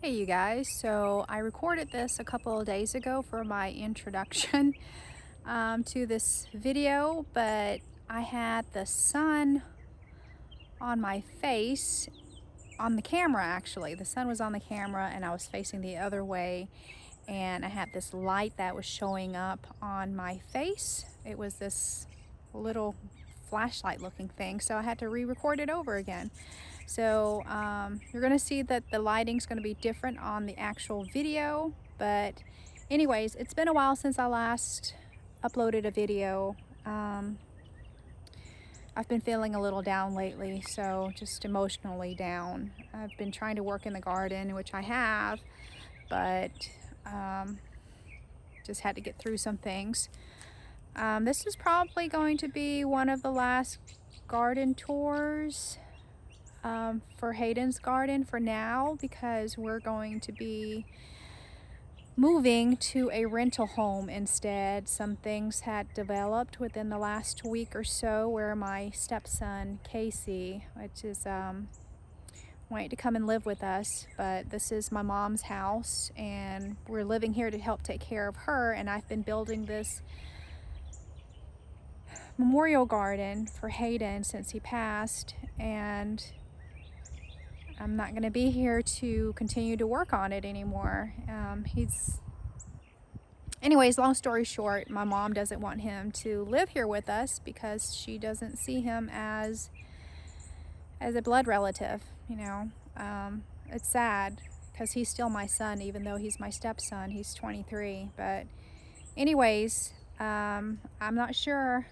Hey you guys, so I recorded this a couple of days ago for my introduction to this video, but I had the sun on my face, on the camera actually. The sun was on the camera and I was facing the other way, and I had this light that was showing up on my face. It was this little flashlight looking thing, so I had to re-record it over again. So you're gonna see that the lighting's gonna be different on the actual video, but anyways, it's been a while since I last uploaded a video. I've been feeling a little down lately, so just emotionally down. I've been trying to work in the garden, which I have, but just had to get through some things. This is probably going to be one of the last garden tours for Hayden's garden for now, because we're going to be moving to a rental home instead. Some things had developed within the last week or so where my stepson Casey, which is wanting to come and live with us, but this is my mom's house and we're living here to help take care of her. And I've been building this memorial garden for Hayden since he passed, and I'm not going to be here to continue to work on it anymore. Anyways, long story short, my mom doesn't want him to live here with us because she doesn't see him as a blood relative, you know. It's sad because he's still my son, even though he's my stepson. He's 23. But anyways, I'm not sure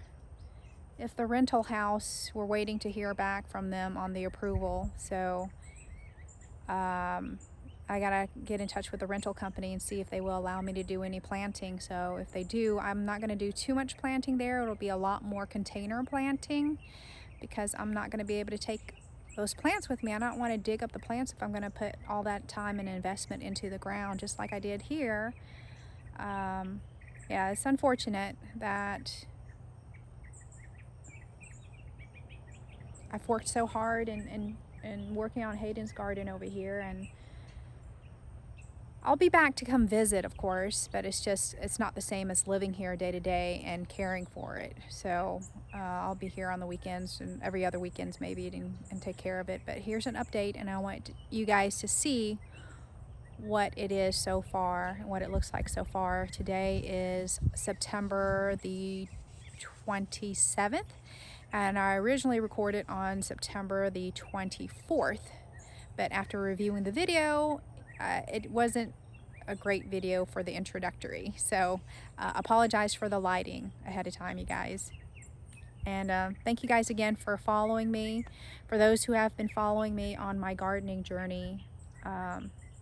if the rental house, we're waiting to hear back from them on the approval. So I gotta get in touch with the rental company and see if they will allow me to do any planting. So if they do, I'm not gonna do too much planting there. It'll be a lot more container planting because I'm not gonna be able to take those plants with me. I don't want to dig up the plants if I'm gonna put all that time and investment into the ground, just like I did here. Yeah, it's unfortunate that I've worked so hard and working on Hayden's garden over here, and I'll be back to come visit, of course, but it's not the same as living here day to day and caring for it. So I'll be here on the weekends and every other weekends maybe and take care of it. But here's an update, and I want you guys to see what it is so far, what it looks like so far. Today is September the 27th, and I originally recorded on September the 24th, but after reviewing the video, it wasn't a great video for the introductory. So apologize for the lighting ahead of time, you guys. And thank you guys again for following me. For those who have been following me on my gardening journey,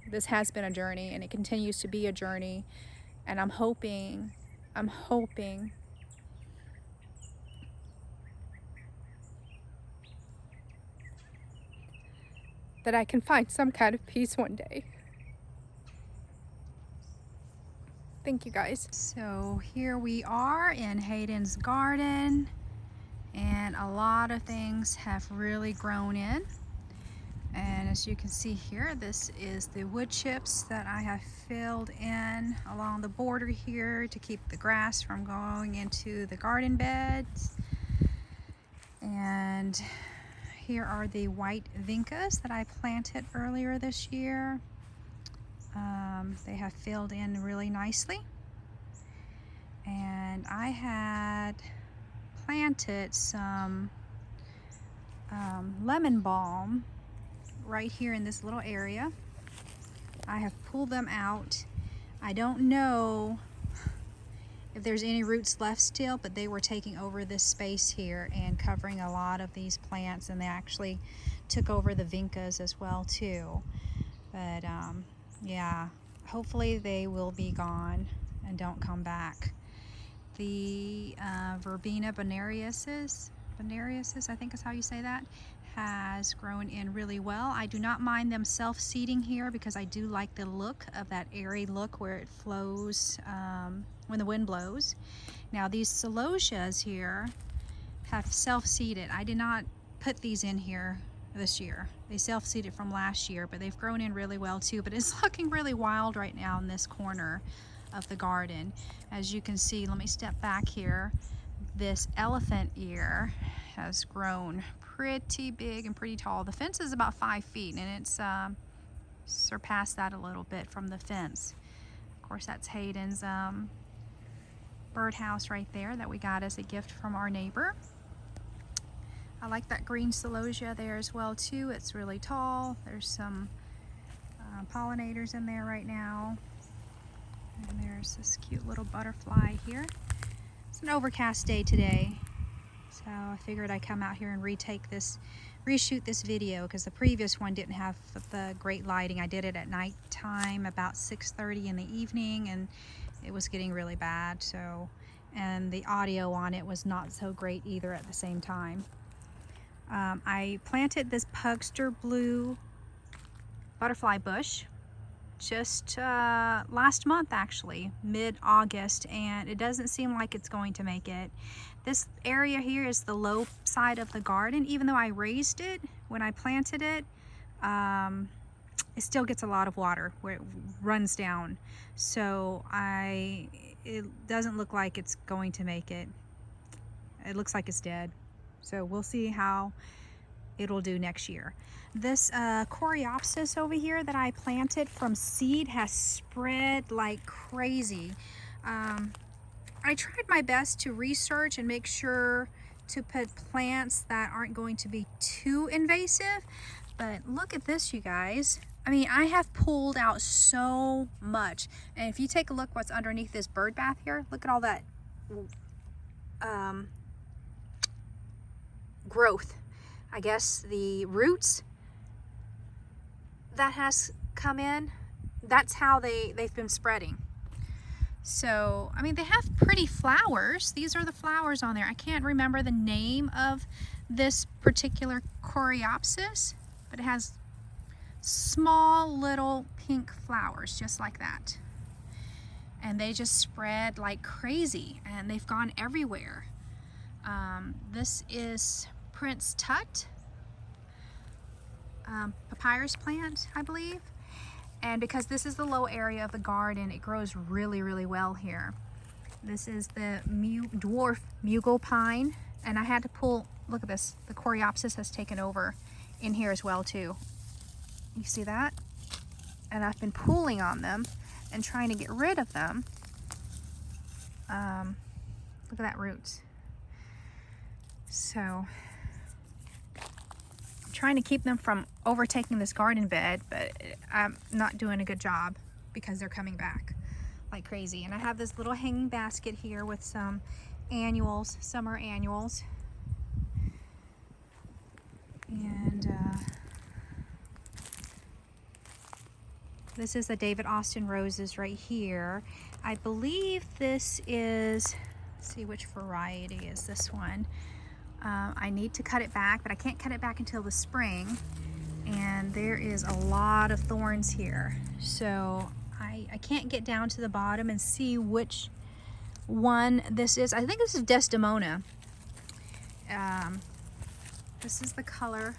this has been a journey and it continues to be a journey. And I'm hoping that I can find some kind of peace one day. Thank you guys. So here we are in Hayden's garden, and a lot of things have really grown in. And as you can see here, this is the wood chips that I have filled in along the border here to keep the grass from going into the garden beds. And here are the white vincas that I planted earlier this year. They have filled in really nicely. And I had planted some lemon balm right here in this little area. I have pulled them out. I don't know if there's any roots left still, but they were taking over this space here and covering a lot of these plants, and they actually took over the vincas as well too. But yeah, hopefully they will be gone and don't come back. The verbena bonariensis, I think is how you say that, has grown in really well. I do not mind them self-seeding here because I do like the look of that airy look where it flows when the wind blows. Now these celosias here have self-seeded. I did not put these in here this year. They self-seeded from last year, but they've grown in really well too. But it's looking really wild right now in this corner of the garden. As you can see, let me step back here. This elephant ear has grown pretty big and pretty tall. The fence is about 5 feet, and it's surpassed that a little bit from the fence. Of course, that's Hayden's birdhouse right there that we got as a gift from our neighbor. I like that green celosia there as well too. It's really tall. There's some pollinators in there right now. And there's this cute little butterfly here. It's an overcast day today, so I figured I'd come out here and reshoot this video, because the previous one didn't have the great lighting. I did it at nighttime about 6:30 in the evening, and it was getting really bad. So, and the audio on it was not so great either at the same time. I planted this Pugster blue butterfly bush just last month, actually, mid-August, and it doesn't seem like it's going to make it. This area here is the low side of the garden. Even though I raised it when I planted it, it still gets a lot of water where it runs down. So it doesn't look like it's going to make it. It looks like it's dead. So we'll see how it'll do next year. This coreopsis over here that I planted from seed has spread like crazy. I tried my best to research and make sure to put plants that aren't going to be too invasive, but look at this, you guys. I mean, I have pulled out so much, and if you take a look what's underneath this bird bath here, look at all that growth. I guess the roots that has come in, that's how they've been spreading. So, I mean, they have pretty flowers. These are the flowers on there. I can't remember the name of this particular coreopsis, but it has small little pink flowers just like that. And they just spread like crazy, and they've gone everywhere. This is Prince Tut papyrus plant, I believe. And because this is the low area of the garden, it grows really, really well here. This is the dwarf mugo pine, and I had to pull, look at this, the coreopsis has taken over in here as well too. You see that? And I've been pulling on them and trying to get rid of them. Look at that roots. So I'm trying to keep them from overtaking this garden bed, but I'm not doing a good job because they're coming back like crazy. And I have this little hanging basket here with some annuals, summer annuals. And this is the David Austin roses right here. I believe this is, let's see which variety is this one. I need to cut it back, but I can't cut it back until the spring. And there is a lot of thorns here. So I can't get down to the bottom and see which one this is. I think this is Desdemona. This is the color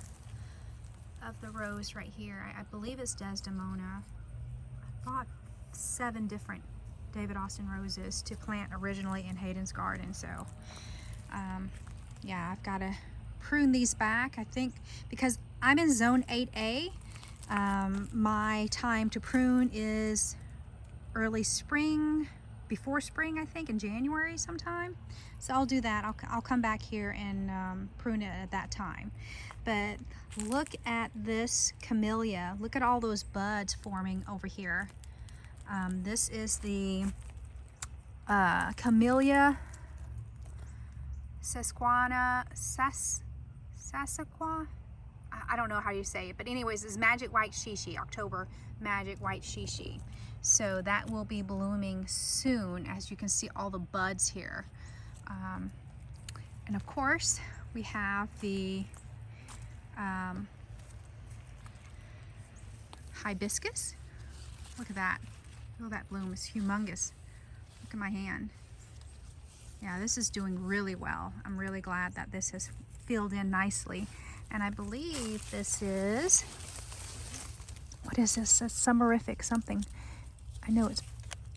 of the rose right here. I believe it's Desdemona. I bought 7 different David Austin roses to plant originally in Hayden's garden. So yeah, I've got to prune these back, I think, because I'm in zone 8A. My time to prune is early spring, before spring, I think, in January sometime. So I'll do that. I'll come back here and prune it at that time. But look at this camellia. Look at all those buds forming over here. This is the Camellia Sasquana, Sasaqua? I don't know how you say it, but anyways, this is Magic White Shishi, October Magic White Shishi. So that will be blooming soon, as you can see all the buds here. And of course, we have the hibiscus. Look at that. Oh, that bloom is humongous. Look at my hand. Yeah, this is doing really well. I'm really glad that this has filled in nicely. And I believe this is, what is this? A summerific something. I know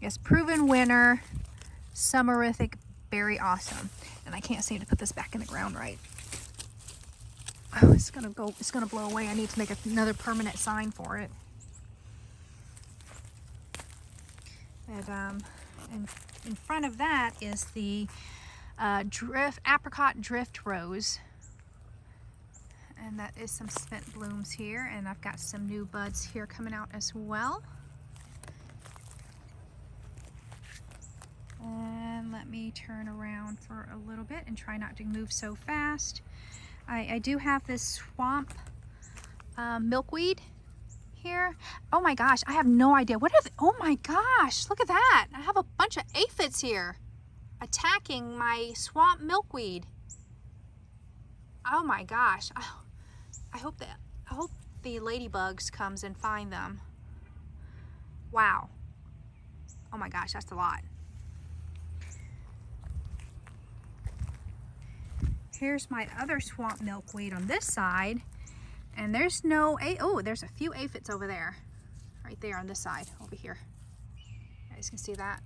it's proven winner, summerific, berry awesome. And I can't seem to put this back in the ground right. Oh, it's gonna blow away. I need to make another permanent sign for it. And in front of that is the apricot drift rose. And that is some spent blooms here, and I've got some new buds here coming out as well. And let me turn around for a little bit and try not to move so fast. I do have this swamp milkweed here. Oh my gosh, I have no idea. What are they? Oh my gosh, look at that. I have a bunch of aphids here attacking my swamp milkweed. Oh my gosh. I hope the ladybugs comes and find them. Wow. Oh my gosh, that's a lot. Here's my other swamp milkweed on this side, and there's there's a few aphids over there, right there on this side, over here. You guys can see that.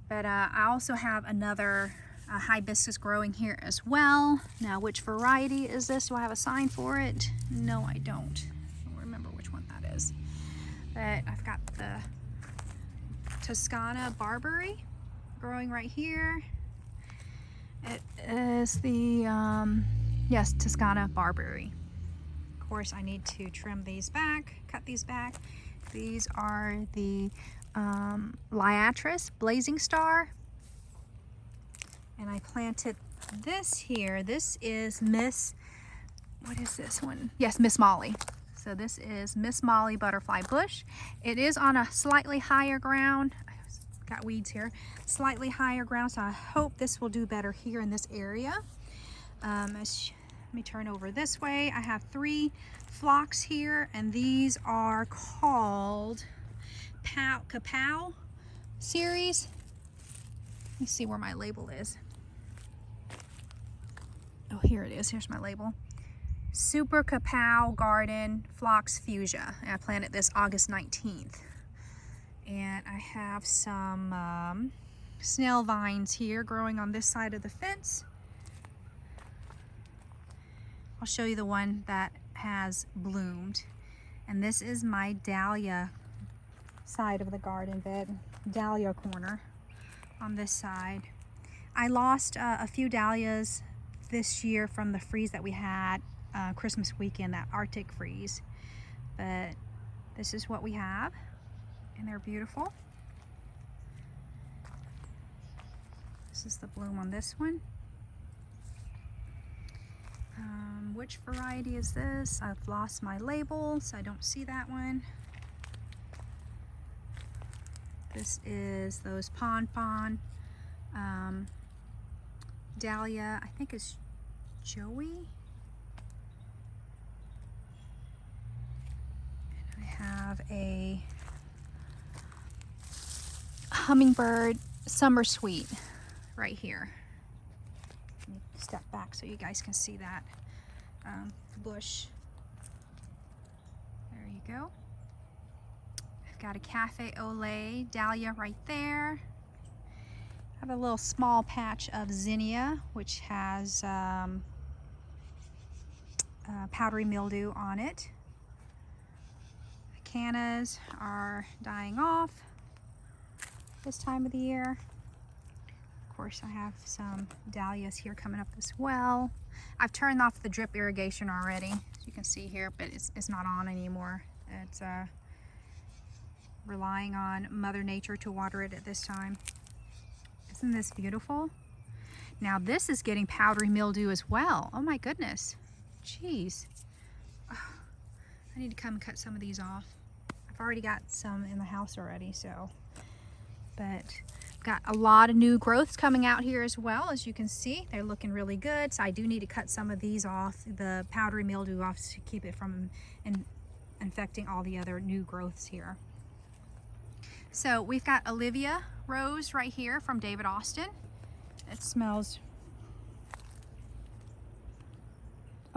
But I also have another hibiscus growing here as well. Now, which variety is this? Do I have a sign for it? No, I don't. I don't remember which one that is. But I've got the Toscana barberry growing right here. It is the, yes, Toscana barberry. Of course, I need to trim these back, cut these back. These are the Liatris Blazing Star. And I planted this here. This is what is this one? Yes, Miss Molly. So this is Miss Molly butterfly bush. It is on a slightly higher ground. Got weeds here, slightly higher ground, so I hope this will do better here in this area. Let me turn over this way. I have 3 phlox here, and these are called Kapow series. Let me see where my label is. Oh, here it is. Here's my label. Super Kapow Garden Phlox Fuchsia. And I planted this August 19th. And I have some snail vines here growing on this side of the fence. I'll show you the one that has bloomed. And this is my dahlia side of the garden bed, dahlia corner on this side. I lost a few dahlias this year from the freeze that we had Christmas weekend, that Arctic freeze. But this is what we have. And they're beautiful. This is the bloom on this one. Which variety is this? I've lost my label, so I don't see that one. This is those Pon dahlia. I think it's Joey. And I have a hummingbird summer sweet right here. Let me step back so you guys can see that bush. There you go. I've got a cafe au lait dahlia right there. I have a little small patch of zinnia, which has powdery mildew on it. The cannas are dying off this time of the year. Of course, I have some dahlias here coming up as well. I've turned off the drip irrigation already, as you can see here, but it's not on anymore. It's relying on Mother Nature to water it at this time. Isn't this beautiful? Now this is getting powdery mildew as well. Oh my goodness. Jeez. Oh, I need to come and cut some of these off. I've already got some in the house already, so. But got a lot of new growths coming out here as well. As you can see, they're looking really good. So I do need to cut some of these off, the powdery mildew off, to keep it from infecting all the other new growths here. So we've got Olivia Rose right here from David Austin. It smells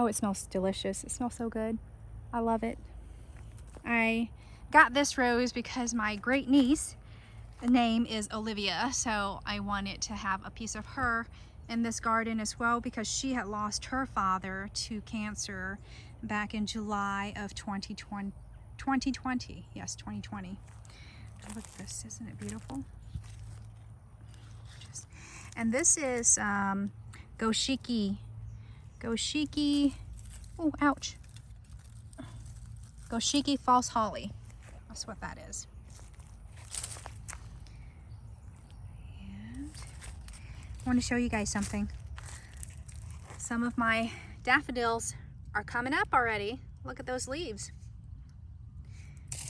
Oh, it smells delicious. It smells so good. I love it. I got this rose because my great niece, the name is Olivia, so I wanted to have a piece of her in this garden as well because she had lost her father to cancer back in July of 2020. Yes, 2020. Look at this, isn't it beautiful? And this is Goshiki. Oh, ouch. Goshiki false holly. That's what that is. And I want to show you guys something. Some of my daffodils are coming up already. Look at those leaves.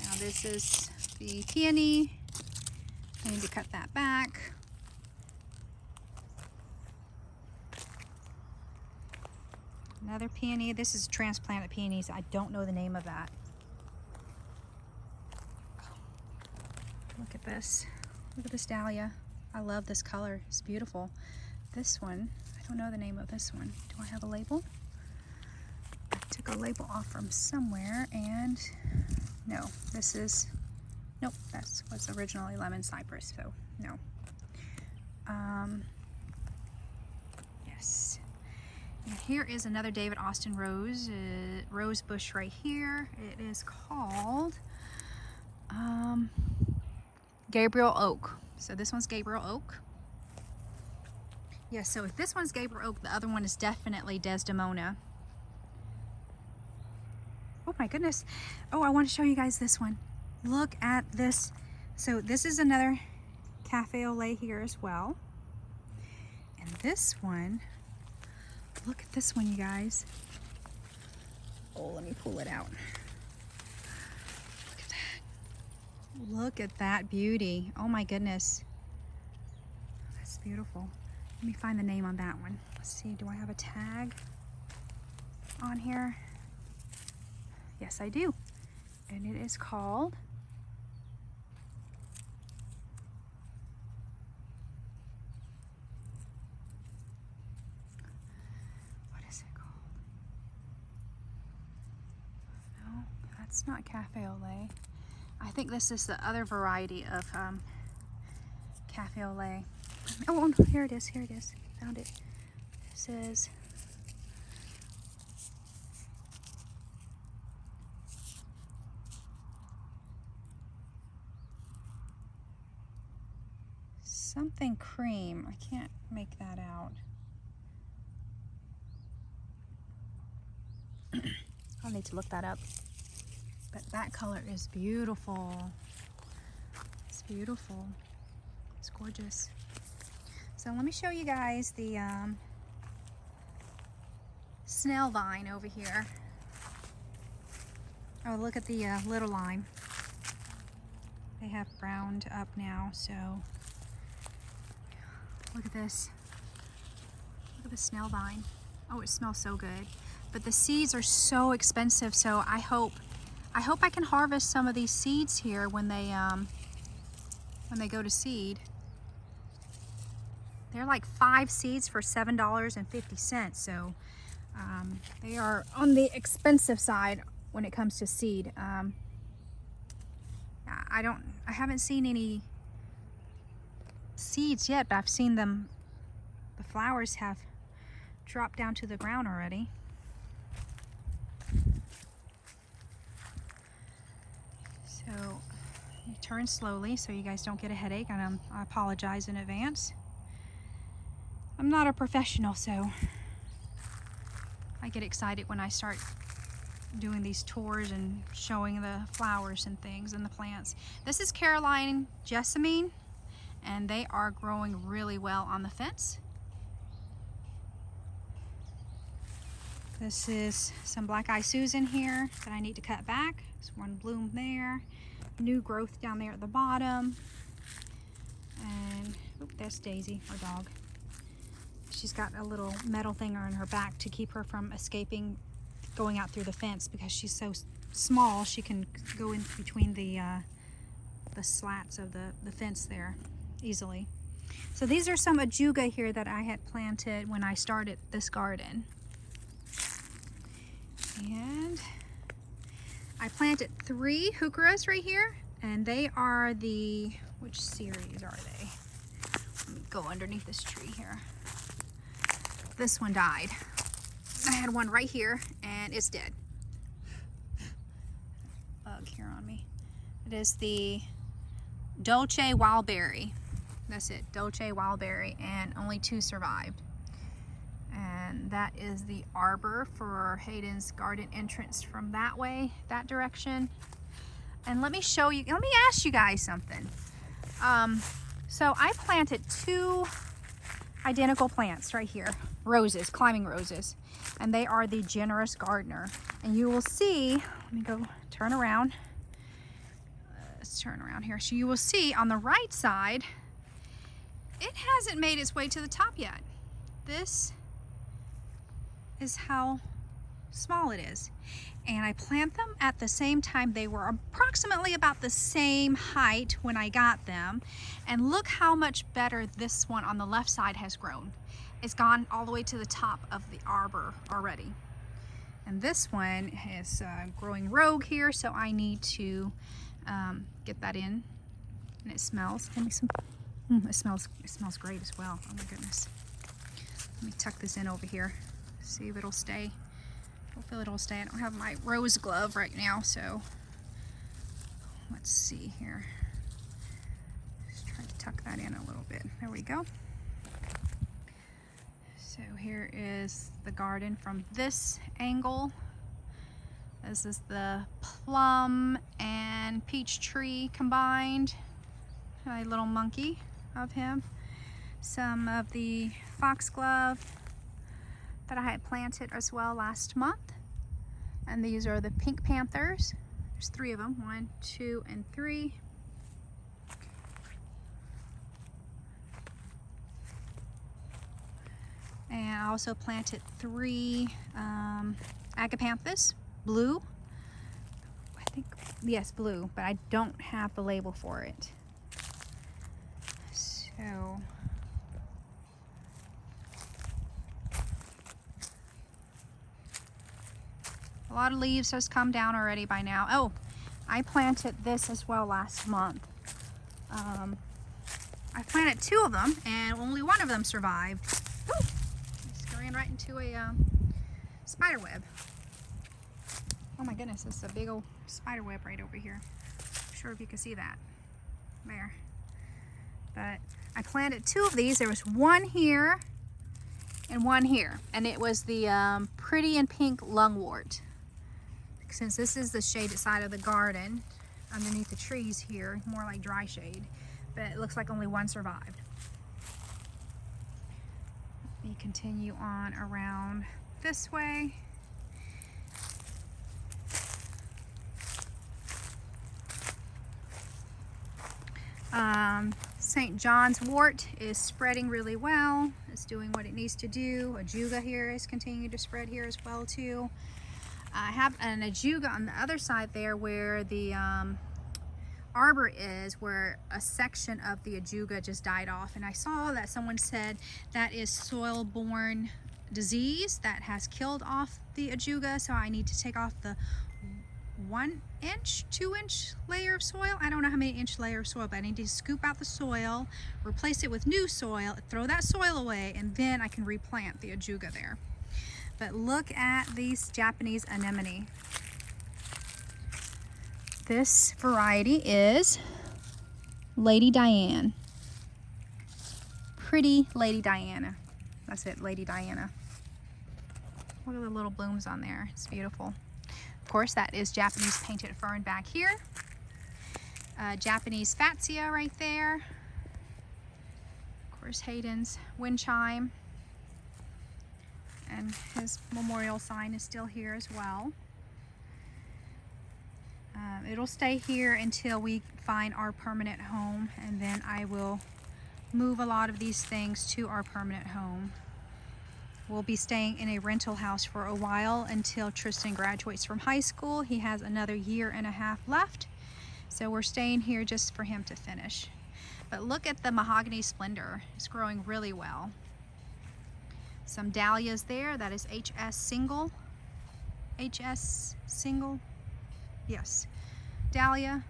Now this is the peony. I need to cut that back. Another peony. This is transplanted peonies. I don't know the name of that. Look at this. Look at this dahlia. I love this color. It's beautiful. This one, I don't know the name of this one. Do I have a label? I took a label off from somewhere and no, this is, nope, that was originally lemon cypress, so no. Yes. And here is another David Austin rose, rose bush right here. It is called Gabriel Oak. So this one's Gabriel Oak. Yeah, so if this one's Gabriel Oak, the other one is definitely Desdemona. Oh my goodness. Oh, I want to show you guys this one. Look at this. So this is another cafe au lait here as well. And this one, look at this one, you guys. Oh, let me pull it out. Look at that. Look at that beauty. Oh my goodness. That's beautiful. Let me find the name on that one. Let's see, do I have a tag on here? Yes, I do. And it is called what is it called? No, that's not cafe au lait. I think this is the other variety of cafe au lait. Oh, here it is, here it is. Found it. It says something cream. I can't make that out. I'll need to look that up. But that color is beautiful. It's beautiful. It's gorgeous. So let me show you guys the snail vine over here. Oh, look at the little lime. They have browned up now, so look at this. Look at the snail vine. Oh, it smells so good. But the seeds are so expensive, so I hope I can harvest some of these seeds here when they go to seed. They're like 5 seeds for $7.50, so they are on the expensive side when it comes to seed. I haven't seen any seeds yet, but I've seen them. The flowers have dropped down to the ground already. So you turn slowly so you guys don't get a headache, and I apologize in advance. I'm not a professional, so I get excited when I start doing these tours and showing the flowers and things and the plants. This is Caroline jessamine, and they are growing really well on the fence. This is some black eye Susan here that I need to cut back. There's one bloom there. New growth down there at the bottom. And oop, there's Daisy, our dog. She's got a little metal thing on her back to keep her from escaping going out through the fence, because she's so small she can go in between the slats of the fence there easily. So these are some ajuga here that I had planted when I started this garden. And I planted 3 heucheras right here, and they are the, which series are they? Let me go underneath this tree here. This one died. I had one right here and it's dead. Bug here on me. It is the Dolce Wildberry. That's it, Dolce Wildberry, and only 2 survived. And that is the arbor for Hayden's garden entrance from that way, that direction. And let me show you, let me ask you guys something. So I planted 2 identical plants right here, roses, climbing roses, and they are the Generous Gardener. And you will see, let me go turn around. Let's turn around here. So you will see on the right side, it hasn't made its way to the top yet. This is how small it is. And I plant them at the same time. They were approximately about the same height when I got them. And look how much better this one on the left side has grown. It's gone all the way to the top of the arbor already. And this one is growing rogue here, so I need to get that in. And it smells. Give me some. It smells great as well. Oh my goodness. Let me tuck this in over here. See if it'll stay. Hopefully it'll stay. I don't have my rose glove right now, so let's see here. Just try to tuck that in a little bit. There we go. So here is the garden from this angle. This is the plum and peach tree combined. A little monkey of him. Some of the foxglove that I had planted as well last month. And these are the pink panthers. There's 3 of them, 1, 2, and 3. And I also planted 3 agapanthus, blue. I think, yes, blue, but I don't have the label for it. So a lot of leaves has come down already by now. Oh, I planted this as well last month. I planted 2 of them and only 1 of them survived. Ooh, just ran right into a spider web. Oh my goodness, this is a big old spider web right over here. I'm sure if you can see that. There. But I planted 2 of these. There was 1 here and 1 here. And it was the pretty and pink lungwort. Since this is the shaded side of the garden, underneath the trees here, more like dry shade, but it looks like only 1 survived. Let me continue on around this way. St. John's wort is spreading really well. It's doing what it needs to do. Ajuga here is continuing to spread here as well too. I have an ajuga on the other side there where the arbor is, where a section of the ajuga just died off, and I saw that someone said that is soil-borne disease that has killed off the ajuga, so I need to take off the 1 inch, 2 inch layer of soil. I don't know how many inch layer of soil, but I need to scoop out the soil, replace it with new soil, throw that soil away, and then I can replant the ajuga there. But look at these Japanese anemone. This variety is Lady Diana. Pretty Lady Diana. That's it, Lady Diana. Look at the little blooms on there. It's beautiful. Of course, that is Japanese painted fern back here. Japanese fatsia right there. Of course, Hayden's wind chime. And his memorial sign is still here as well. It'll stay here until we find our permanent home, and then I will move a lot of these things to our permanent home. We'll be staying in a rental house for a while until Tristan graduates from high school. He has another 1.5 years left, so we're staying here just for him to finish. But look at the mahogany splendor. It's growing really well. Some dahlias there. That is HS single. HS single, yes, dahlia,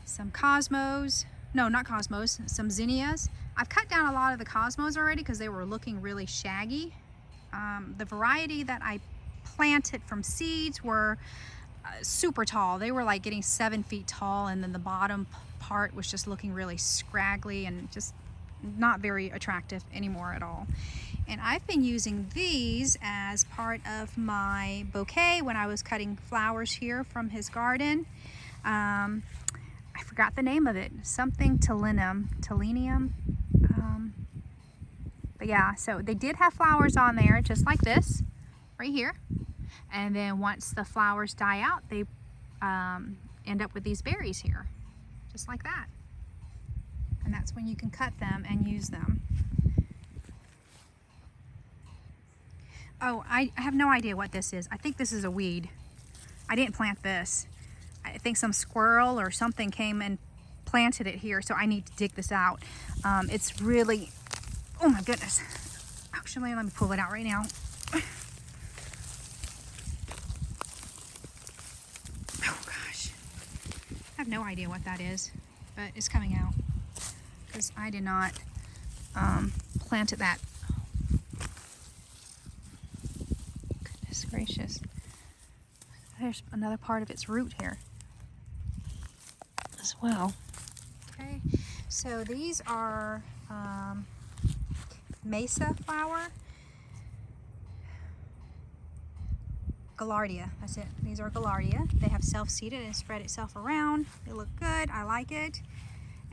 some cosmos, no, not cosmos, some zinnias. I've cut down a lot of the cosmos already because they were looking really shaggy. The variety that I planted from seeds were super tall. They were like getting 7 feet tall, and then the bottom part was just looking really scraggly and just not very attractive anymore at all. And I've been using these as part of my bouquet when I was cutting flowers here from his garden. I forgot the name of it, something telenium. But yeah, so they did have flowers on there just like this right here, and then once the flowers die out, they end up with these berries here just like that, and that's when you can cut them and use them. Oh, I have no idea what this is. I think this is a weed. I didn't plant this. I think some squirrel or something came and planted it here, so I need to dig this out. It's really, oh my goodness. Actually, let me pull it out right now. Oh gosh. I have no idea what that is, but it's coming out because I did not plant that. Goodness gracious. There's another part of its root here as well. Okay, so these are mesa flower, Gaillardia, that's it. These are Gaillardia. They have self-seeded and spread itself around. They look good, I like it.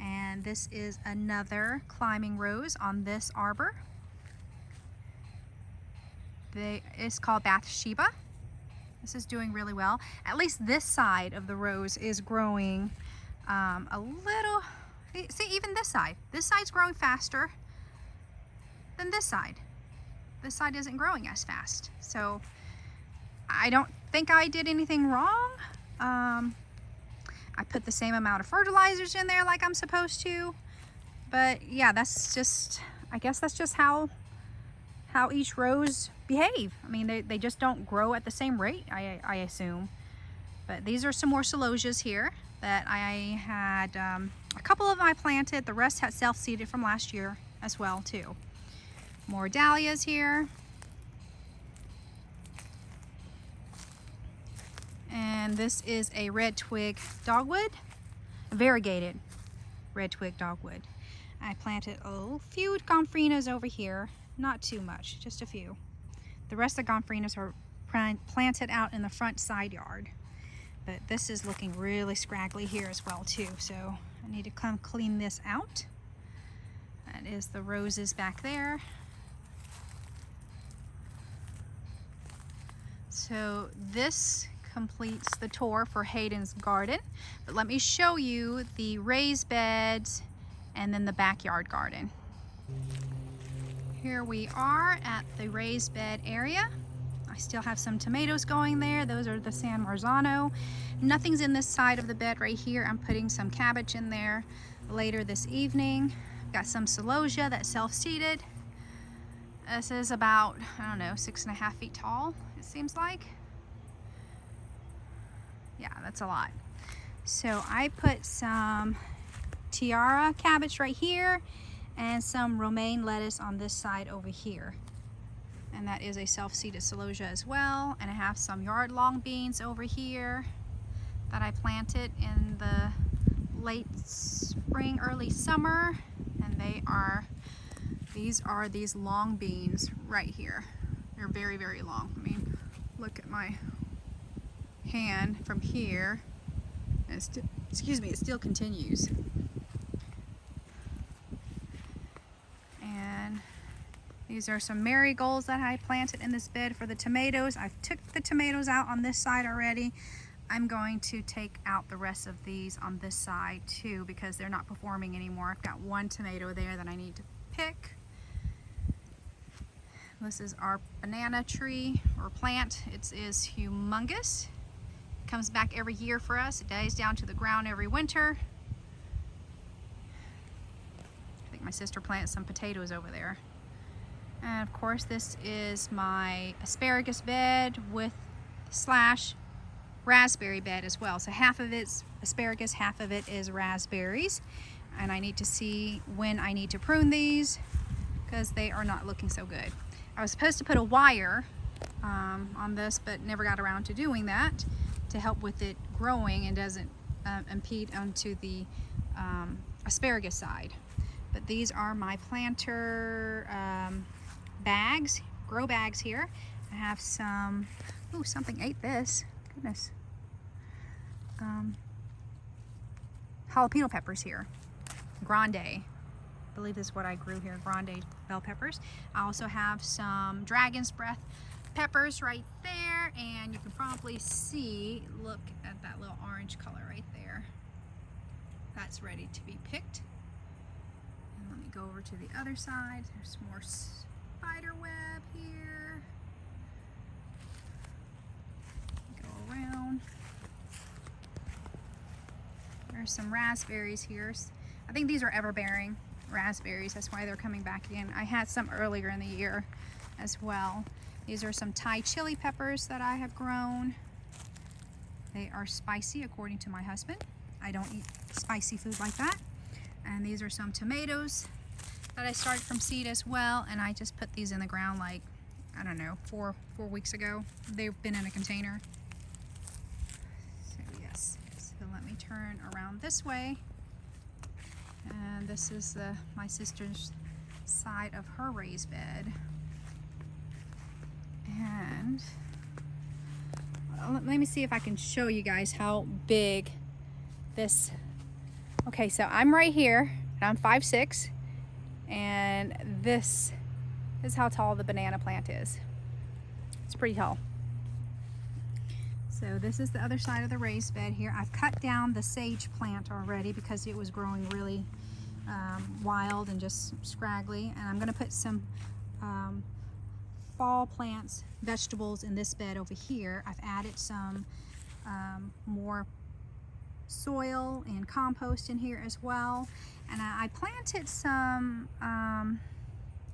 And this is another climbing rose on this arbor. It's called Bathsheba. This is doing really well. At least this side of the rose is growing a little. See, even this side. This side's growing faster than this side. This side isn't growing as fast. So I don't think I did anything wrong. I put the same amount of fertilizers in there like I'm supposed to. But yeah, that's just, I guess that's just how each rose behave. I mean, they just don't grow at the same rate, I assume. But these are some more celosias here that I had, a couple of them I planted, the rest had self-seeded from last year as well too. More dahlias here. And this is a red twig dogwood, variegated red twig dogwood. I planted a few gomphrenias over here, not too much, just a few. The rest of the gomphrenias are planted out in the front side yard. But this is looking really scraggly here as well too, so I need to come clean this out. That is the roses back there. So this completes the tour for Hayden's garden, but let me show you the raised beds and then the backyard garden. Here we are at the raised bed area. I still have some tomatoes going there. Those are the San Marzano. Nothing's in this side of the bed right here. I'm putting some cabbage in there later this evening. Got some celosia that's self-seeded. This is about, I don't know, 6.5 feet tall, it seems like. Yeah, that's a lot. So I put some tiara cabbage right here and some romaine lettuce on this side over here. And that is a self-seeded celosia as well. And I have some yard long beans over here that I planted in the late spring, early summer. And these are these long beans right here. They're very, very long. I mean, look at my hand from here. And excuse me, it still continues. And these are some marigolds that I planted in this bed for the tomatoes. I've took the tomatoes out on this side already. I'm going to take out the rest of these on this side too because they're not performing anymore. I've got one tomato there that I need to pick. This is our banana tree or plant. It is humongous. It comes back every year for us. It dies down to the ground every winter. I think my sister planted some potatoes over there. And of course this is my asparagus bed with slash raspberry bed as well. So half of it's asparagus, half of it is raspberries. And I need to see when I need to prune these because they are not looking so good. I was supposed to put a wire on this, but never got around to doing that to help with it growing and doesn't impede onto the asparagus side. But these are my planter bags, grow bags here. I have some, ooh, something ate this, goodness. Jalapeno peppers here, grande. I believe this is what I grew here, grande bell peppers. I also have some dragon's breath peppers right there, and you can probably see, look at that little orange color right there. That's ready to be picked. And let me go over to the other side. There's more spider web here. Go around. There's some raspberries here. I think these are ever-bearing raspberries. That's why they're coming back again. I had some earlier in the year as well. These are some Thai chili peppers that I have grown. They are spicy according to my husband. I don't eat spicy food like that. And these are some tomatoes that I started from seed as well. And I just put these in the ground like, I don't know, four weeks ago. They've been in a container. So yes, so let me turn around this way. And this is my sister's side of her raised bed. And let me see if I can show you guys how big this, okay, so I'm right here and I'm 5'6", and this is how tall the banana plant is. It's pretty tall. So this is the other side of the raised bed here. I've cut down the sage plant already because it was growing really wild and just scraggly, and I'm going to put some fall plants, vegetables in this bed over here. I've added some more soil and compost in here as well, and I planted some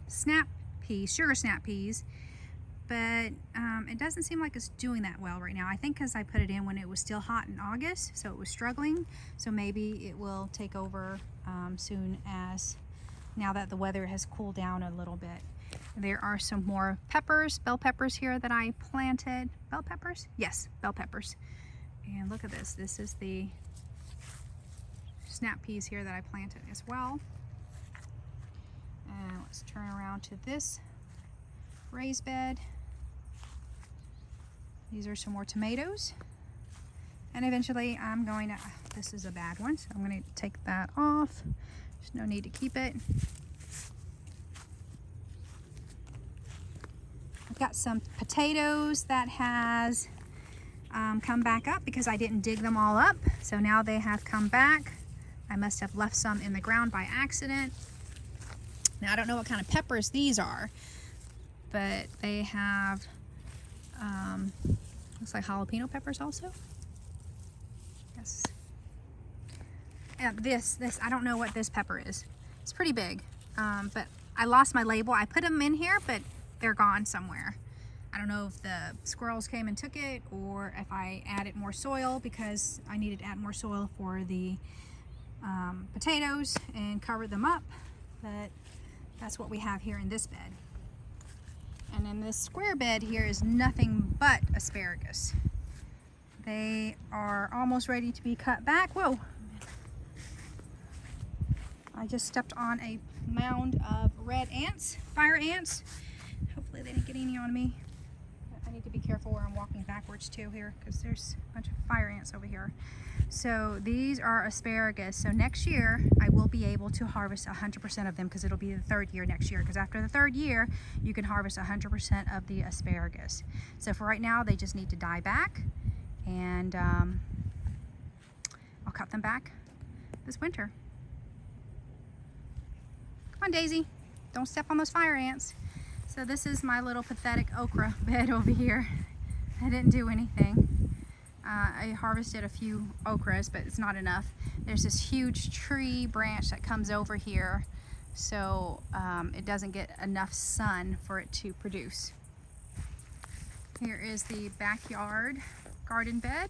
snap peas, sugar snap peas, but it doesn't seem like it's doing that well right now. I think because I put it in when it was still hot in August, so it was struggling, so maybe it will take over soon as now that the weather has cooled down a little bit. There are some more peppers, bell peppers here that I planted. Bell peppers? Yes, bell peppers. And look at this. This is the snap peas here that I planted as well. And let's turn around to this raised bed. These are some more tomatoes. And eventually I'm going to, this is a bad one, so I'm going to take that off. There's no need to keep it. I've got some potatoes that has come back up because I didn't dig them all up. So now they have come back. I must have left some in the ground by accident. Now I don't know what kind of peppers these are, but they have, looks like jalapeno peppers also. Yes. And this, I don't know what this pepper is. It's pretty big, but I lost my label. I put them in here, but they're gone somewhere. I don't know if the squirrels came and took it or if I added more soil because I needed to add more soil for the potatoes and cover them up, but that's what we have here in this bed. And in this square bed here is nothing but asparagus. They are almost ready to be cut back. Whoa! I just stepped on a mound of red ants, fire ants. Hopefully they didn't get any on me. I need to be careful where I'm walking backwards too here because there's a bunch of fire ants over here. So these are asparagus. So next year I will be able to harvest 100% of them because it'll be the third year next year, because after the third year you can harvest 100% of the asparagus. So for right now they just need to die back, and I'll cut them back this winter. Come on, Daisy, don't step on those fire ants. So this is my little pathetic okra bed over here. I didn't do anything. I harvested a few okras, but it's not enough. There's this huge tree branch that comes over here, so it doesn't get enough sun for it to produce. Here is the backyard garden bed.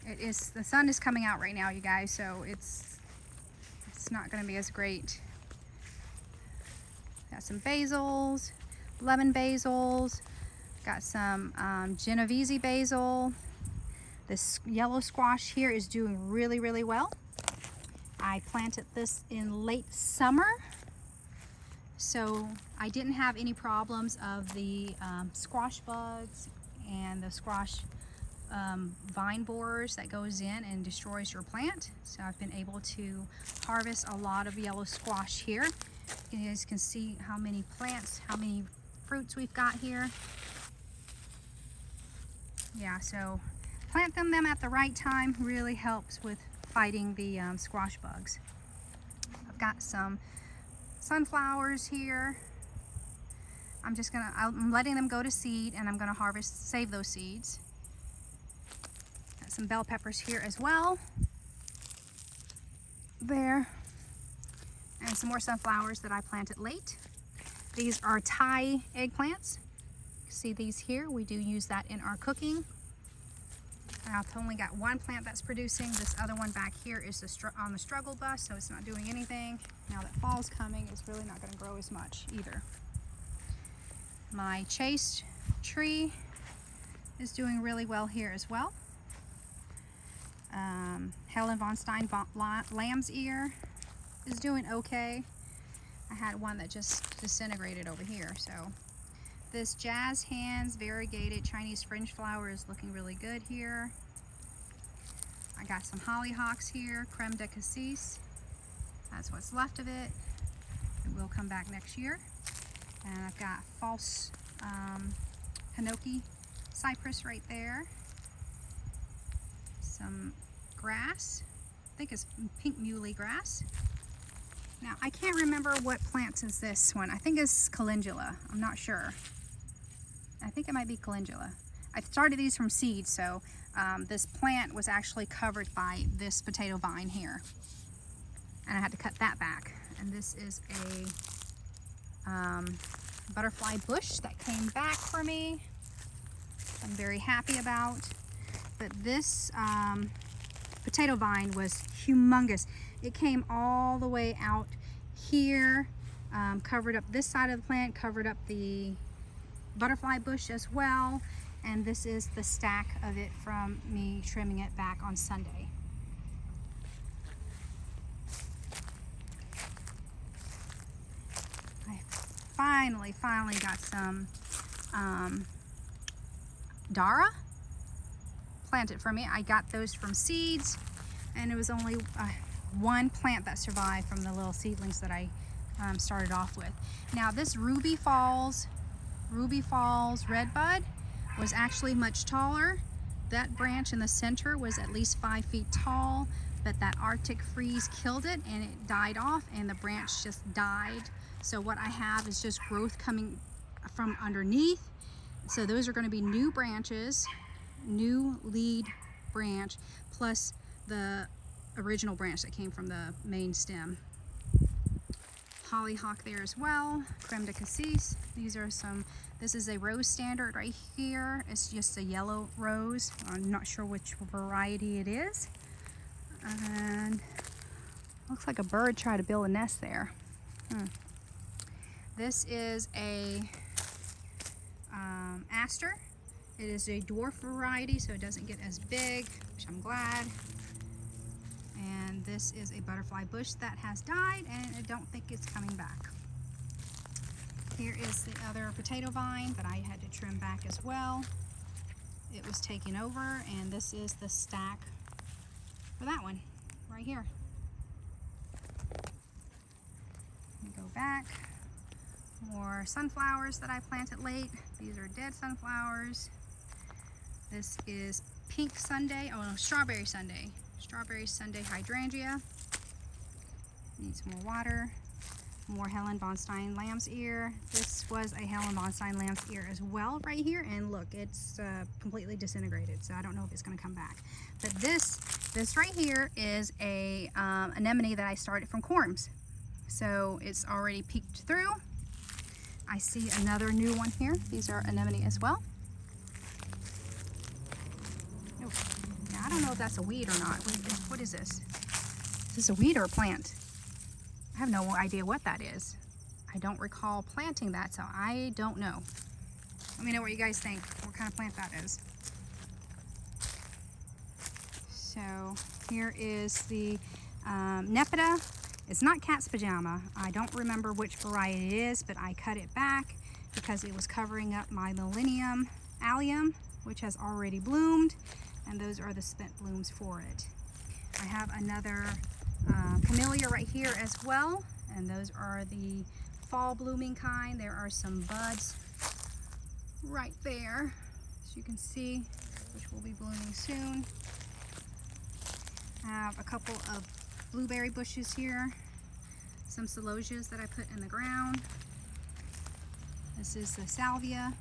The sun is coming out right now, you guys, so it's not going to be as great. Got some basils, lemon basils, got some Genovese basil. This yellow squash here is doing really, really well. I planted this in late summer, so I didn't have any problems of the squash bugs and the squash vine borers that goes in and destroys your plant. So I've been able to harvest a lot of yellow squash here. You guys can see how many plants, how many fruits we've got here. Yeah, so planting them at the right time really helps with fighting the squash bugs. I've got some sunflowers here. I'm letting them go to seed, and I'm gonna save those seeds. Got some bell peppers here as well. There. And some more sunflowers that I planted late. These are Thai eggplants. See these here? We do use that in our cooking. I've only got one plant that's producing. This other one back here is on the struggle bus, so it's not doing anything. Now that fall's coming, it's really not going to grow as much either. My chase tree is doing really well here as well. Helen von Stein lamb's ear is doing okay. I had one that just disintegrated over here. So this jazz hands variegated Chinese fringe flower is looking really good here. I got some hollyhocks here, creme de cassis. That's what's left of it. It will come back next year. And I've got false hinoki cypress right there. Some grass. I think it's pink muley grass. Now, I can't remember what plant is this one. I think it's calendula. I'm not sure. I think it might be calendula. I started these from seed, so this plant was actually covered by this potato vine here. And I had to cut that back. And this is a butterfly bush that came back for me. I'm very happy about. But this potato vine was humongous. It came all the way out here, covered up this side of the plant, covered up the butterfly bush as well. And this is the stack of it from me trimming it back on Sunday. I finally got some Dara planted for me. I got those from seeds, and it was only one plant that survived from the little seedlings that I started off with. Now this Ruby Falls redbud was actually much taller. That branch in the center was at least 5 feet tall, but that Arctic freeze killed it and it died off, and the branch just died. So what I have is just growth coming from underneath. So those are going to be new branches, new lead branch, plus the original branch that came from the main stem. Hollyhock there as well, creme de cassis. This is a rose standard right here. It's just a yellow rose. I'm not sure which variety it is. And looks like a bird tried to build a nest there. This is a aster. It is a dwarf variety, so it doesn't get as big, which I'm glad. And this is a butterfly bush that has died, and I don't think it's coming back. Here is the other potato vine that I had to trim back as well. It was taken over, and this is the stack for that one right here. Let me go back. More sunflowers that I planted late. These are dead sunflowers. This is pink Sunday, oh no, strawberry Sunday. Strawberry Sunday hydrangea. Needs more water. More Helen von Stein lamb's ear. This was a Helen von Stein lamb's ear as well right here, and look, it's completely disintegrated, so I don't know if it's going to come back. But this right here is a anemone that I started from corms, so it's already peeked through. I see another new one here. These are anemone as well. Oh, yeah, I don't know if that's a weed or not. What is this? Is this a weed or a plant? I have no idea what that is. I don't recall planting that, so I don't know. Let me know what you guys think, what kind of plant that is. So here is the Nepeta. It's not cat's pajama. I don't remember which variety it is, but I cut it back because it was covering up my Millennium Allium, which has already bloomed, and those are the spent blooms for it. I have another camellia right here as well, and those are the fall blooming kind. There are some buds right there, as you can see, which will be blooming soon. I have a couple of blueberry bushes here, some celosias that I put in the ground. This is the salvia,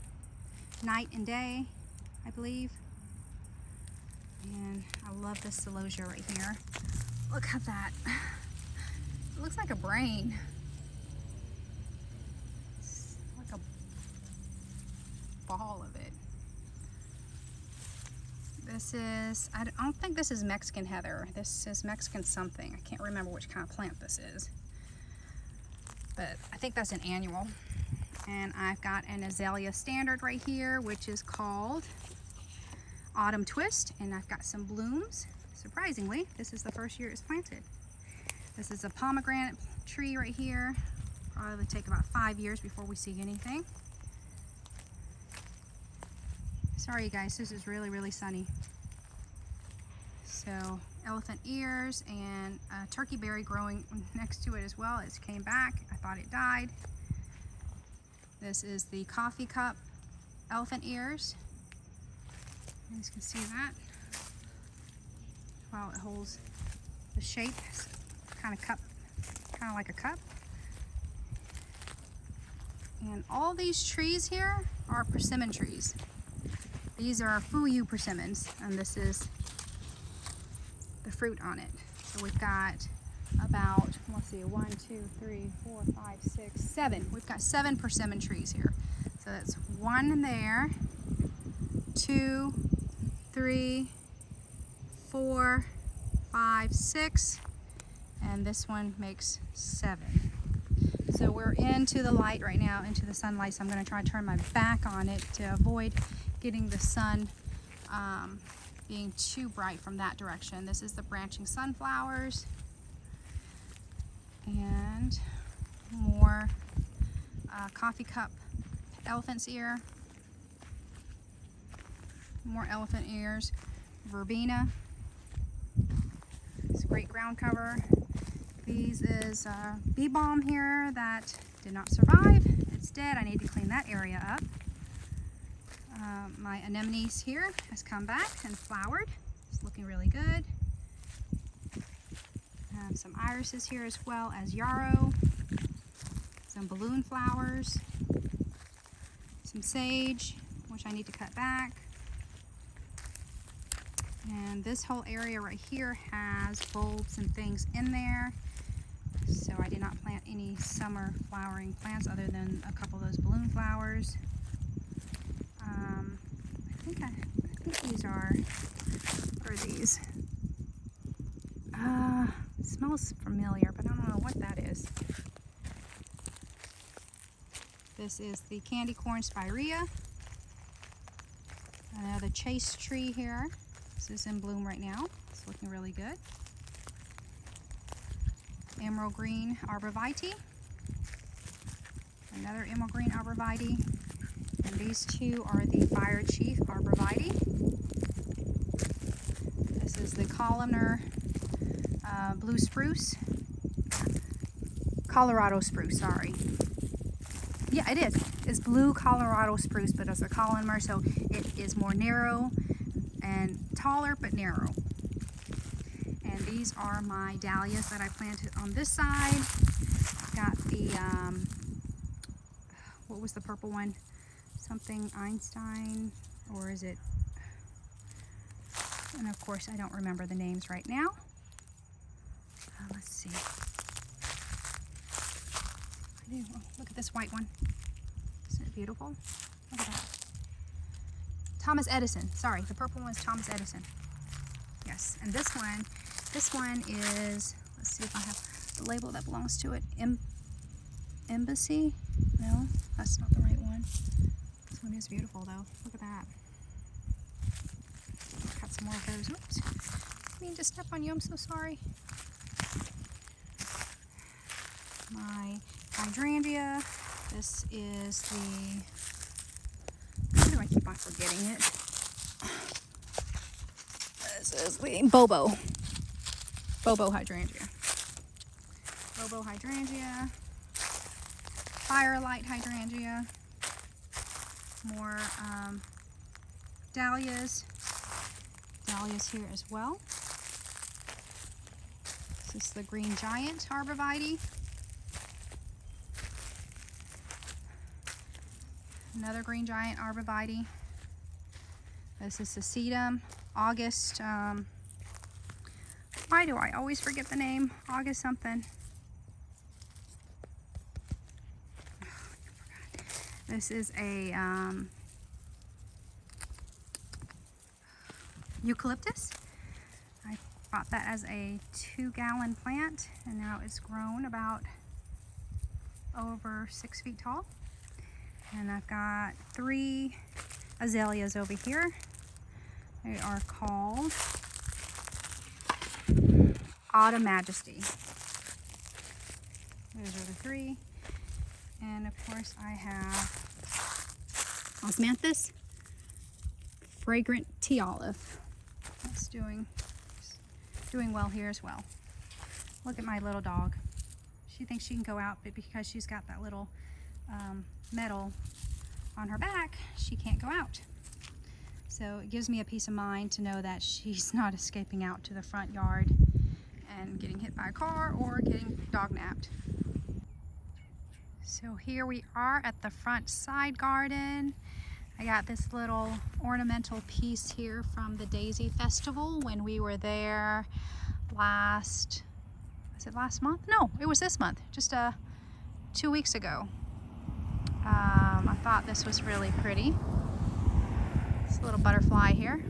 night and day, I believe. And I love this celosia right here. Look at that. It looks like a brain. It's like a ball of it. This is, I don't think this is Mexican heather. This is Mexican something. I can't remember which kind of plant this is. But I think that's an annual. And I've got an azalea standard right here, which is called Autumn Twist. And I've got some blooms. Surprisingly, this is the first year it's planted. This is a pomegranate tree right here. Probably take about 5 years before we see anything. Sorry you guys, this is really sunny. So elephant ears and a turkey berry growing next to it as well. It came back. I thought it died. This is the coffee cup elephant ears. You guys can see that. Wow, it holds the shape, kind of like a cup. And all these trees here are persimmon trees. These are Fuyu persimmons, and this is the fruit on it. So we've got about, let's see, 1, 2, 3, 4, 5, 6, 7. We've got 7 persimmon trees here. So that's 1 there, 2, 3, 4, 5, 6, and this one makes 7. So we're into the light right now, into the sunlight, so I'm going to try to turn my back on it to avoid getting the sun being too bright from that direction. This is the branching sunflowers, and more coffee cup elephant's ear, more elephant ears, verbena. It's a great ground cover. These is bee balm here that did not survive. It's dead. I need to clean that area up. My anemones here has come back and flowered. It's looking really good. Some irises here as well as yarrow. Some balloon flowers. Some sage, which I need to cut back. And this whole area right here has bulbs and things in there. So I did not plant any summer flowering plants other than a couple of those balloon flowers. I think these are, what are these? It smells familiar, but I don't know what that is. This is the candy corn spirea. Another chase tree here. This is in bloom right now. It's looking really good. Emerald green arborvitae. Another emerald green arborvitae. And these two are the fire chief arborvitae. This is the columnar blue spruce. Colorado spruce, sorry. Yeah, it is. It's blue Colorado spruce, but it's a columnar, so it is more narrow and taller, but narrow. And these are my dahlias that I planted on this side. Got the, what was the purple one? Something Einstein, or is it? And of course, I don't remember the names right now. Let's see. Oh, look at this white one. beautiful? Look at that. Thomas Edison. Sorry, the purple one is Thomas Edison. Yes, and this one is, let's see if I have the label that belongs to it. Embassy? No, that's not the right one. This one is beautiful though. Look at that. Got some more of those. Oops. I mean to step on you, I'm so sorry. My hydrangea. This is the, why do I keep on forgetting it? This is the Bobo hydrangea. Bobo hydrangea. Firelight hydrangea. More dahlias. Dahlias here as well. This is the green giant arborvitae. Another green giant arborvitae. This is the sedum. August. Why do I always forget the name? August something. This is a eucalyptus. I bought that as a 2-gallon plant, and now it's grown about over 6 feet tall. And I've got 3 azaleas over here. They are called Autumn Majesty. Those are the 3. And of course I have osmanthus, fragrant tea olive. That's doing well here as well. Look at my little dog. She thinks she can go out, but because she's got that little metal on her back, she can't go out. So it gives me a peace of mind to know that she's not escaping out to the front yard and getting hit by a car or getting dog napped. So here we are at the front side garden. I got this little ornamental piece here from the Daisy Festival when we were there was it last month? No, it was this month, just 2 weeks ago. I thought this was really pretty. This little butterfly here.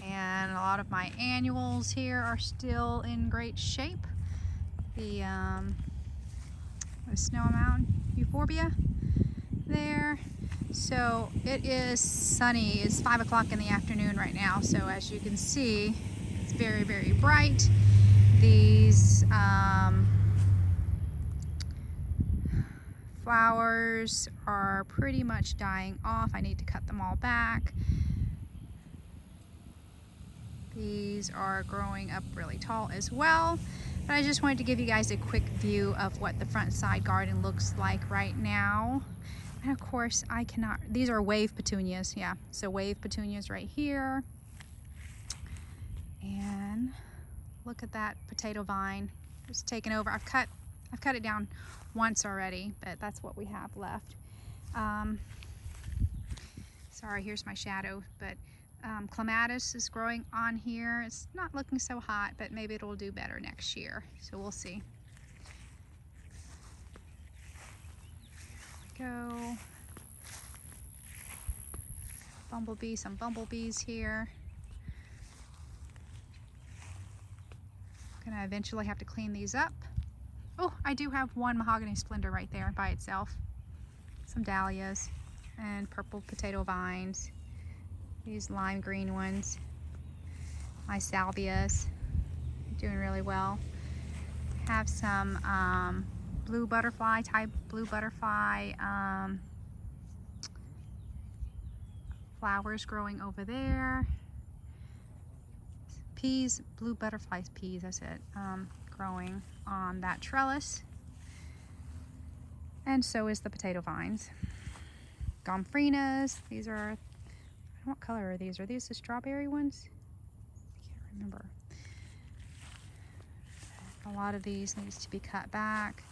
And a lot of my annuals here are still in great shape. The Snow Mountain euphorbia there. So it is sunny. It's 5 o'clock in the afternoon right now. So as you can see, it's very, very bright. These flowers are pretty much dying off. I need to cut them all back. These are growing up really tall as well. But I just wanted to give you guys a quick view of what the front side garden looks like right now. And of course, these are wave petunias, yeah. So wave petunias right here. And look at that potato vine. It's taken over. I've cut it down once already, but that's what we have left. Sorry, here's my shadow, but clematis is growing on here. It's not looking so hot, but maybe it'll do better next year. So we'll see. There we go. Bumblebee, some bumblebees here. Gonna eventually have to clean these up. Oh, I do have one mahogany splendor right there by itself. Some dahlias and purple potato vines. These lime green ones. My salvias, doing really well. Have some blue butterfly, flowers growing over there. Peas, blue butterfly peas, that's it, growing on that trellis. And so is the potato vines. Gomphrenas, these are, what color are these? Are these the strawberry ones? I can't remember. A lot of these needs to be cut back.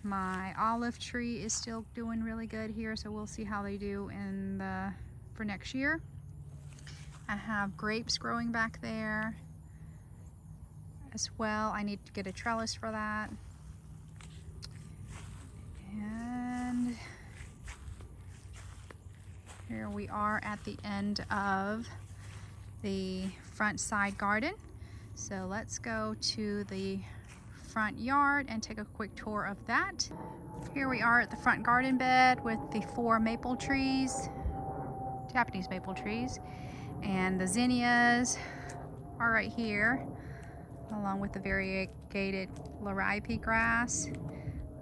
My olive tree is still doing really good here, so we'll see how they do for next year. I have grapes growing back there as well. I need to get a trellis for that. And Here we are at the end of the front side garden. So let's go to the front yard and take a quick tour of that. Here we are at the front garden bed with the 4 maple trees, Japanese maple trees, and the zinnias are right here, along with the variegated liripe grass,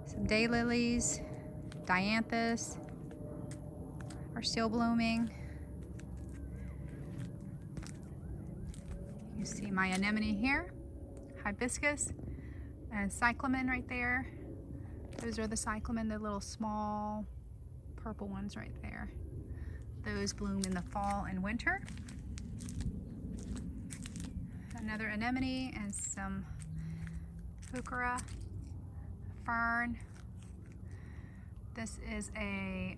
some daylilies, dianthus are still blooming. You see my anemone here, hibiscus, and cyclamen right there. Those are the cyclamen, the little small purple ones right there. Those bloom in the fall and winter. Another anemone and some heuchera fern. This is a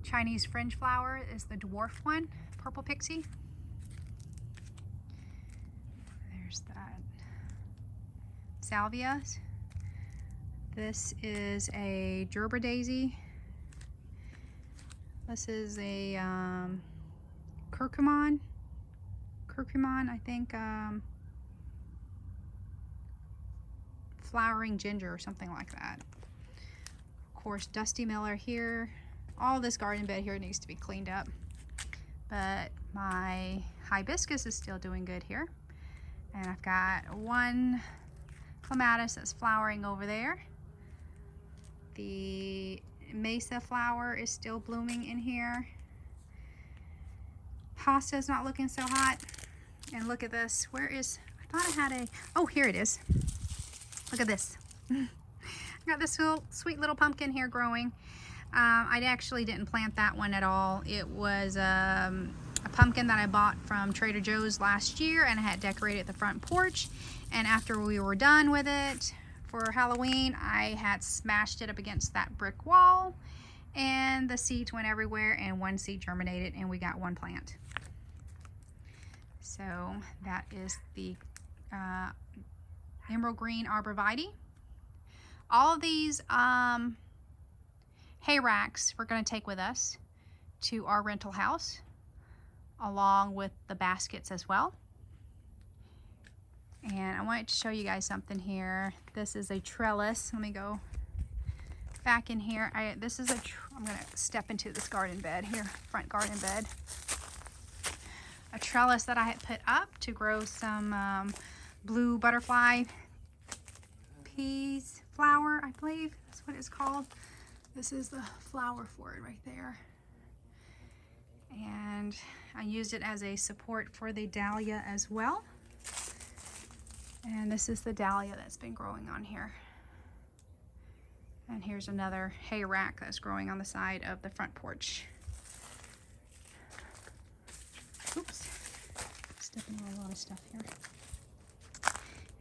Chinese fringe flower, is the dwarf one, purple pixie. There's that. Salvias. This is a gerber daisy. This is a curcumon, I think, flowering ginger or something like that. Of course, Dusty Miller here. All this garden bed here needs to be cleaned up, but my hibiscus is still doing good here. And I've got one clematis that's flowering over there. The mesa flower is still blooming in here. Hosta's not looking so hot. And look at this. Where is, I thought I had a, oh, here it is. Look at this. I got this little sweet little pumpkin here growing. I actually didn't plant that one at all. It was a pumpkin that I bought from Trader Joe's last year, and I had decorated the front porch. And after we were done with it for Halloween, I had smashed it up against that brick wall, and the seeds went everywhere, and one seed germinated, and we got one plant. So that is the emerald green arborvitae. All of these hay racks we're going to take with us to our rental house, along with the baskets as well. And I wanted to show you guys something here. This is a trellis. Let me go back in here. I'm going to step into this garden bed here, front garden bed. A trellis that I had put up to grow some blue butterfly peas flower, I believe that's what it's called. This is the flower for it right there. And I used it as a support for the dahlia as well. And this is the dahlia that's been growing on here. And here's another hay rack that's growing on the side of the front porch. Oops, stepping on a lot of stuff here.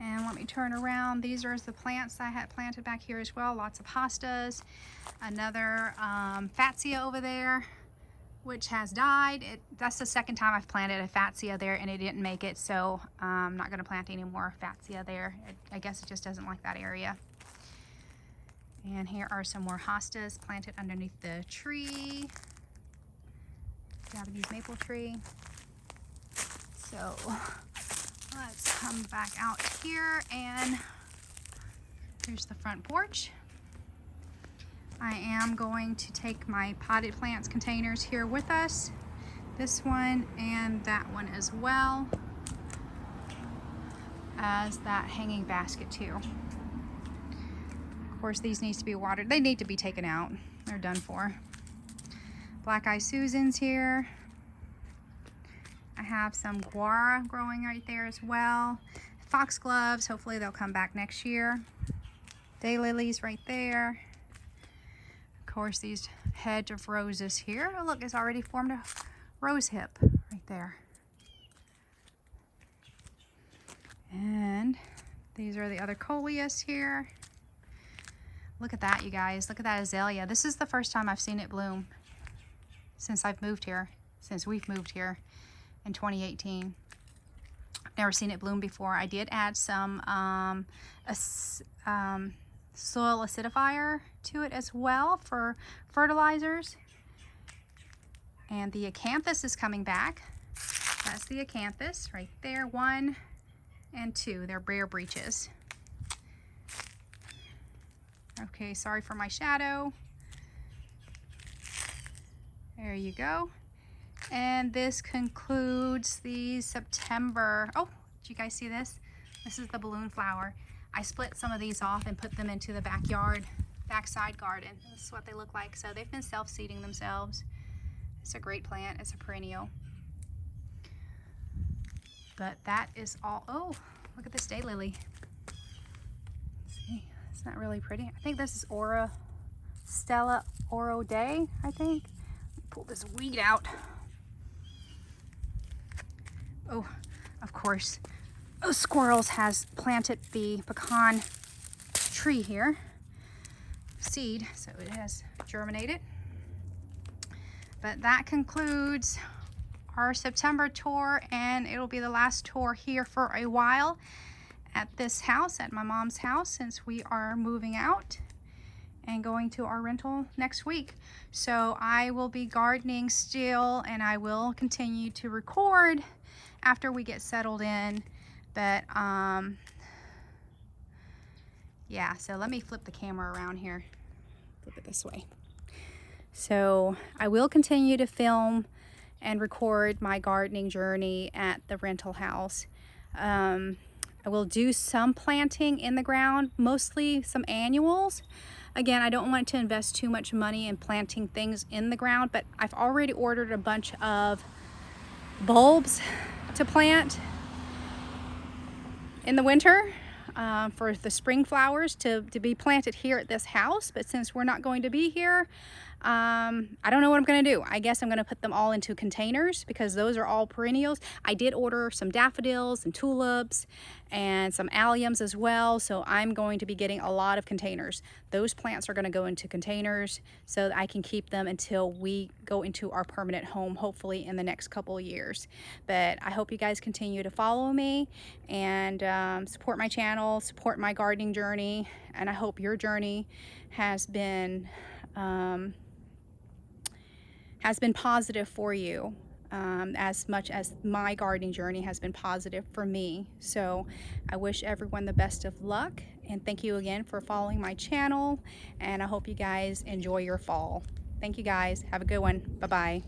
And let me turn around. These are the plants I had planted back here as well. Lots of hostas. Another fatsia over there, which has died. That's the second time I've planted a fatsia there, and it didn't make it. So I'm not going to plant any more fatsia there. I guess it just doesn't like that area. And here are some more hostas planted underneath the tree. Japanese maple tree. So let's come back out here, and here's the front porch. I am going to take my potted plants containers here with us. This one and that one as well as that hanging basket too. Of course, these need to be watered. They need to be taken out. They're done for. Black Eye Susans here. I have some guara growing right there as well. Foxgloves, hopefully they'll come back next year. Daylilies right there. Of course, these hedge of roses here. Oh, look, it's already formed a rose hip right there. And these are the other coleus here. Look at that, you guys. Look at that azalea. This is the first time I've seen it bloom since I've moved here, since we've moved here in 2018. I've never seen it bloom before. I did add some soil acidifier to it as well for fertilizers. And the acanthus is coming back. That's the acanthus right there, 1 and 2. They're bare breeches. Okay, sorry for my shadow. There you go. And this concludes the September. Oh, did you guys see this? This is the balloon flower. I split some of these off and put them into the backside garden. This is what they look like. So they've been self-seeding themselves. It's a great plant. It's a perennial. But that is all. Oh, look at this daylily. See, it's not really pretty. I think this is Stella Oro Day, I think. Pull this weed out. Oh, of course, Squirrels has planted the pecan tree here, seed, so it has germinated. But that concludes our September tour, and it'll be the last tour here for a while at this house, at my mom's house, since we are moving out and going to our rental next week. So I will be gardening still, and I will continue to record after we get settled in. But yeah, so let me flip the camera around here. Flip it this way. So I will continue to film and record my gardening journey at the rental house. I will do some planting in the ground, mostly some annuals. Again, I don't want to invest too much money in planting things in the ground, but I've already ordered a bunch of bulbs to plant in the winter for the spring flowers to be planted here at this house. But since we're not going to be here, I don't know what I'm going to do. I guess I'm going to put them all into containers because those are all perennials. I did order some daffodils and tulips and some alliums as well, so I'm going to be getting a lot of containers. Those plants are going to go into containers so that I can keep them until we go into our permanent home, hopefully in the next couple of years. But I hope you guys continue to follow me and support my channel, support my gardening journey, and I hope your journey has been positive for you, as much as my gardening journey has been positive for me. So I wish everyone the best of luck, and thank you again for following my channel, and I hope you guys enjoy your fall. Thank you guys. Have a good one. Bye-bye.